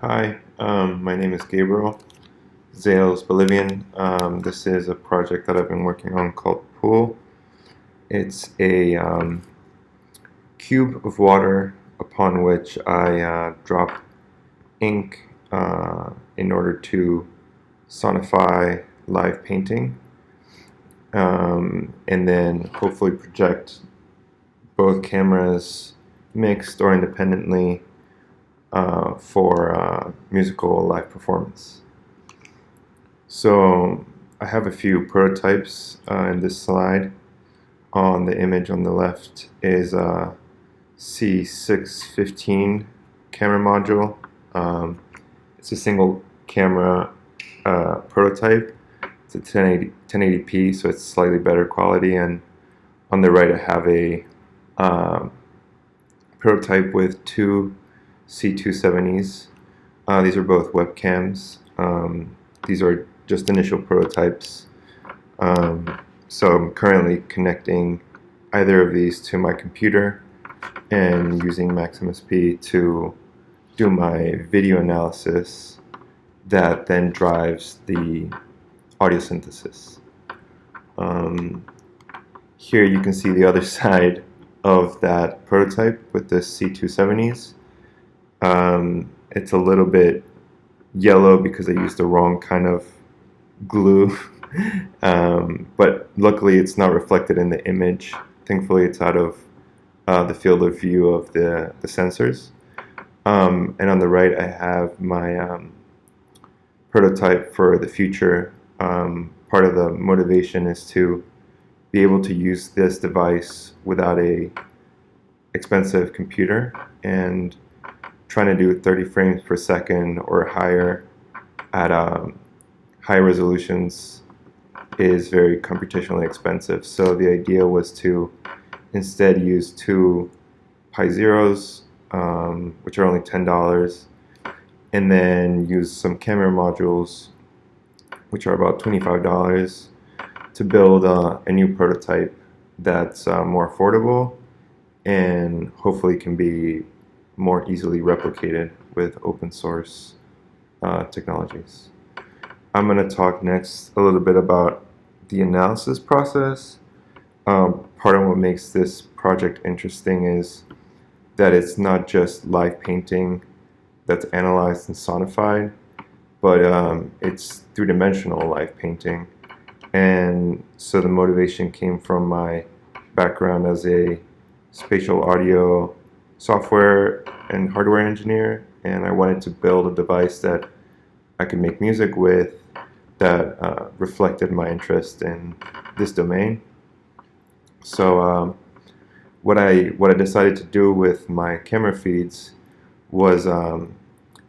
Hi, my name is Gabriel Zales Bolivian. This is a project that I've been working on called Pool. It's a cube of water upon which I drop ink in order to sonify live painting, and then hopefully project both cameras mixed or independently for musical live performance. So I have a few prototypes in this slide. On the image on the left is a C615 camera module. It's a single camera prototype. It's a 1080p, so it's slightly better quality. And on the right, I have a prototype with two C270s. These are both webcams. These are just initial prototypes. So I'm currently connecting either of these to my computer and using MaxMSP to do my video analysis that then drives the audio synthesis. Here you can see the other side of that prototype with the C270s. It's a little bit yellow because I used the wrong kind of glue, but luckily it's not reflected in the image. Thankfully it's out of the field of view of the sensors. And on the right I have my prototype for the future. Part of the motivation is to be able to use this device without a expensive computer, and trying to do 30 frames per second or higher at high resolutions is very computationally expensive. So the idea was to instead use two Pi Zeros, which are only $10, and then use some camera modules, which are about $25, to build a new prototype that's more affordable and hopefully can be more easily replicated with open source technologies. I'm going to talk next a little bit about the analysis process. Part of what makes this project interesting is that it's not just live painting that's analyzed and sonified, but it's three-dimensional live painting. And so the motivation came from my background as a spatial audio software and hardware engineer, and I wanted to build a device that I could make music with that reflected my interest in this domain. So what I decided to do with my camera feeds was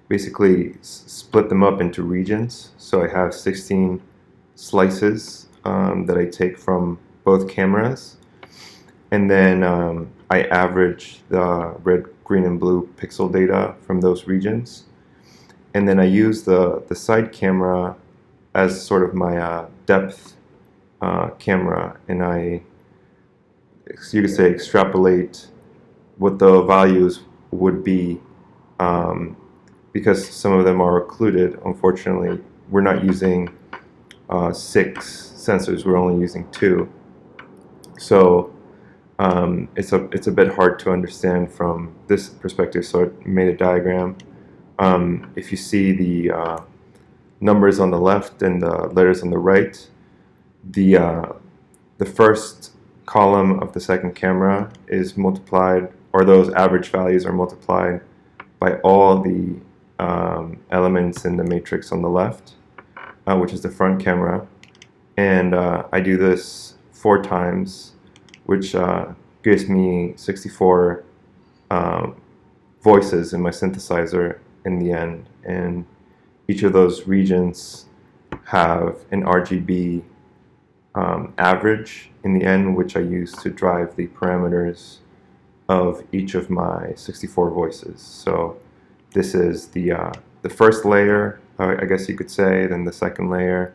basically split them up into regions. So I have 16 slices that I take from both cameras, and then I average the red, green, and blue pixel data from those regions, and then I use the side camera as sort of my depth camera, and you could say, extrapolate what the values would be, because some of them are occluded. Unfortunately, we're not using 6 sensors, we're only using 2. So it's a bit hard to understand from this perspective, so I made a diagram. If you see the numbers on the left and the letters on the right, the first column of the second camera is multiplied, or those average values are multiplied by all the elements in the matrix on the left, which is the front camera. And I do this 4 times, which gives me 64 voices in my synthesizer in the end. And each of those regions have an RGB average in the end, which I use to drive the parameters of each of my 64 voices. So this is the first layer, I guess you could say, then the second layer,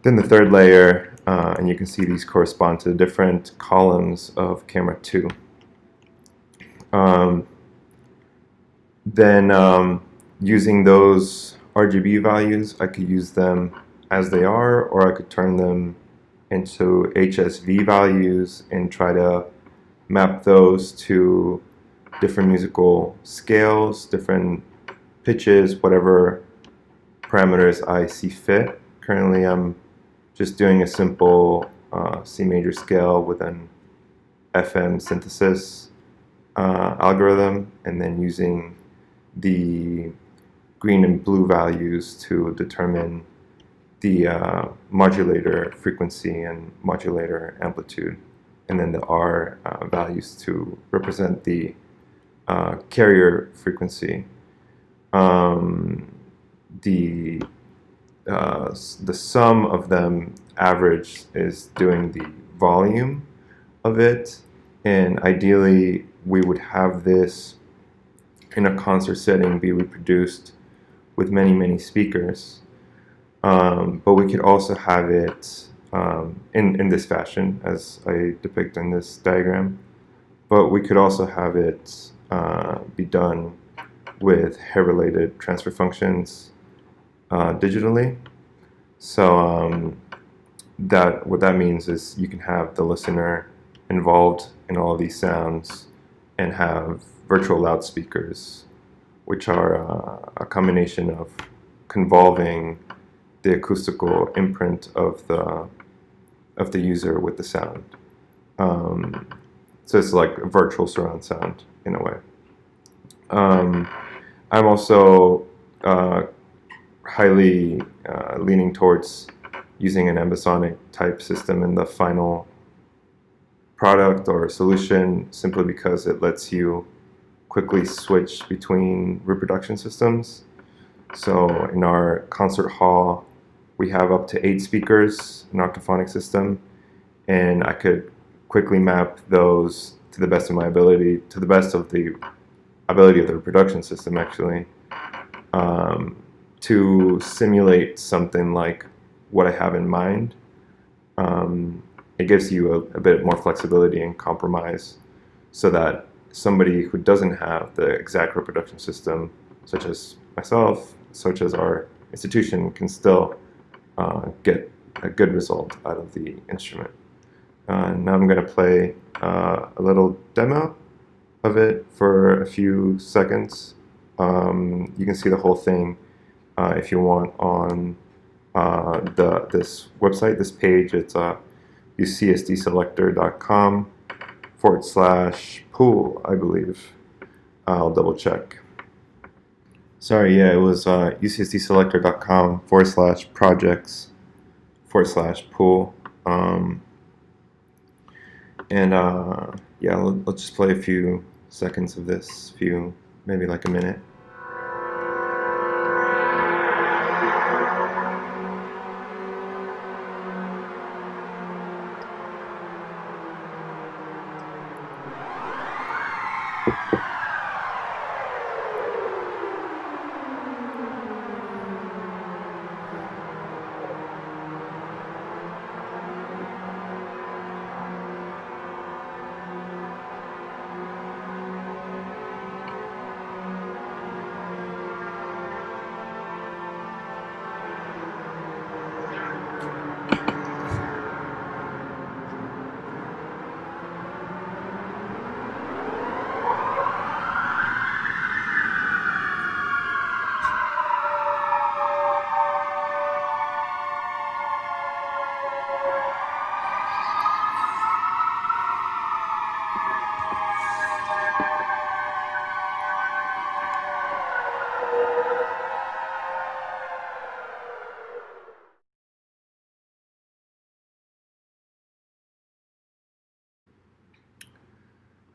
then the third layer, and you can see these correspond to the different columns of camera 2. Then using those RGB values, I could use them as they are, or I could turn them into HSV values and try to map those to different musical scales, different pitches, whatever parameters I see fit. Currently, I'm just doing a simple C major scale with an FM synthesis algorithm, and then using the green and blue values to determine the modulator frequency and modulator amplitude, and then the R values to represent the carrier frequency. The sum of them average is doing the volume of it, and ideally we would have this in a concert setting be reproduced with many speakers, but we could also have it in this fashion as I depict in this diagram, but we could also have it be done with hair-related transfer functions digitally. So what that means is you can have the listener involved in all of these sounds and have virtual loudspeakers, which are a combination of convolving the acoustical imprint of the user with the sound. So it's like a virtual surround sound in a way. I'm also highly leaning towards using an ambisonic type system in the final product or solution, simply because it lets you quickly switch between reproduction systems. So in our concert hall, we have up to 8 speakers, an octaphonic system, and I could quickly map those to the best of my ability, to the best of the ability of the reproduction system actually, to simulate something like what I have in mind. It gives you a bit more flexibility and compromise, so that somebody who doesn't have the exact reproduction system, such as myself, such as our institution, can still get a good result out of the instrument. Now I'm going to play a little demo of it for a few seconds. You can see the whole thing if you want on this website, this page. It's ucsdselector.com/pool, I believe. I'll double check. Sorry, yeah, it was ucsdselector.com/projects/pool. Yeah, let's just play a few seconds of this, maybe like a minute.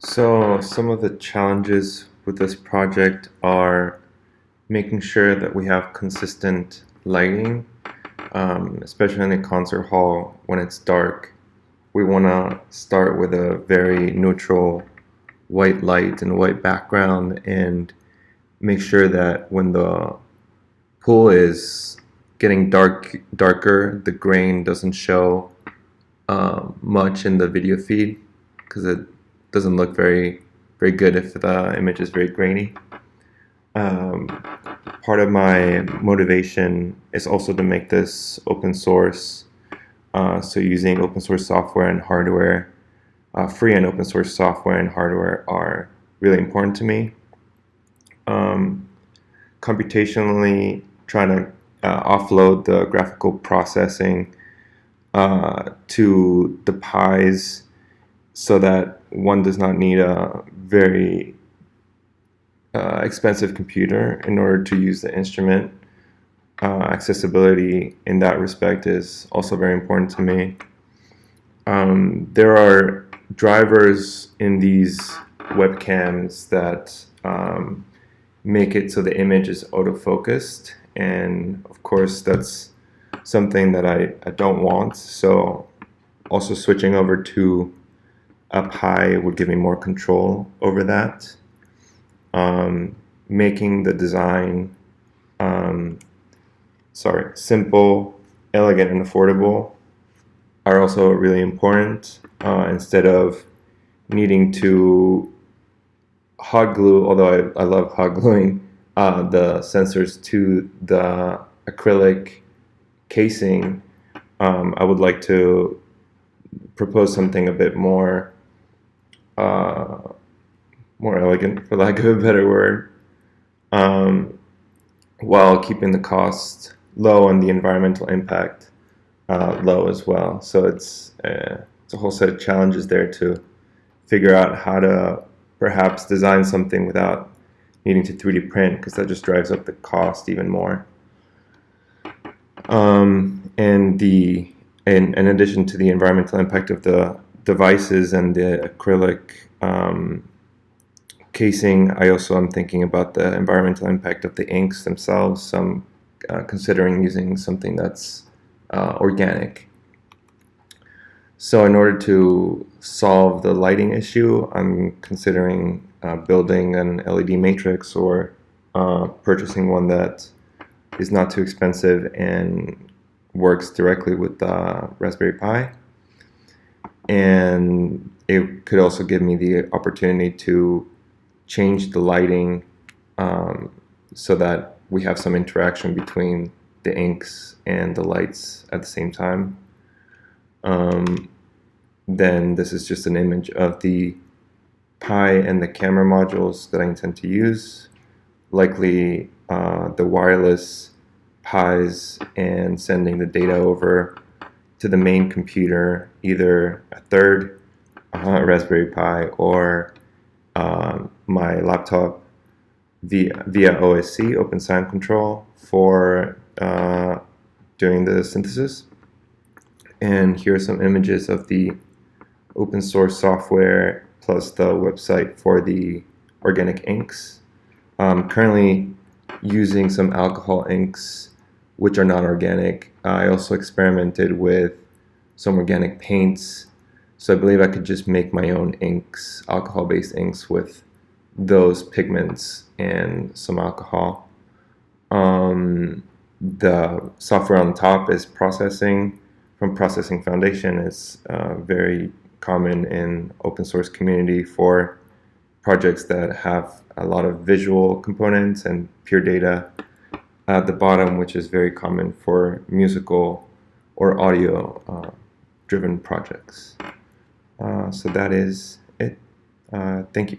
So some of the challenges with this project are making sure that we have consistent lighting, especially in a concert hall when it's dark. We want to start with a very neutral white light and white background, and make sure that when the pool is getting darker, the grain doesn't show much in the video feed, because it doesn't look very good if the image is very grainy. part of my motivation is also to make this open source. So using open source software and hardware, free and open source software and hardware are really important to me. Computationally, trying to offload the graphical processing to the Pis so that one does not need a very expensive computer in order to use the instrument. Accessibility in that respect is also very important to me. There are drivers in these webcams that make it so the image is autofocused, and of course that's something that I don't want. So also switching over to a Pi would give me more control over that. Making the design simple, elegant, and affordable are also really important. Instead of needing to hot glue, although I love hot gluing the sensors to the acrylic casing, I would like to propose something a bit more elegant, for lack of a better word, while keeping the cost low and the environmental impact low as well. So it's a whole set of challenges there to figure out how to perhaps design something without needing to 3D print, because that just drives up the cost even more. And in addition to the environmental impact of the devices and the acrylic casing, I also am thinking about the environmental impact of the inks themselves. I'm considering using something that's organic. So in order to solve the lighting issue, I'm considering building an LED matrix, or purchasing one that is not too expensive and works directly with the Raspberry Pi. And it could also give me the opportunity to change the lighting so that we have some interaction between the inks and the lights at the same time. Then this is just an image of the Pi and the camera modules that I intend to use. Likely the wireless Pis, and sending the data over to the main computer, either a third Raspberry Pi or my laptop via OSC, Open Sound Control, for doing the synthesis. And here are some images of the open source software plus the website for the organic inks. Currently using some alcohol inks which are non-organic. I also experimented with some organic paints, so I believe I could just make my own inks, alcohol-based inks, with those pigments and some alcohol. The software on top is Processing from Processing Foundation. It's very common in open source community for projects that have a lot of visual components and pure data at the bottom, which is very common for musical or audio driven projects. So that is it. Thank you.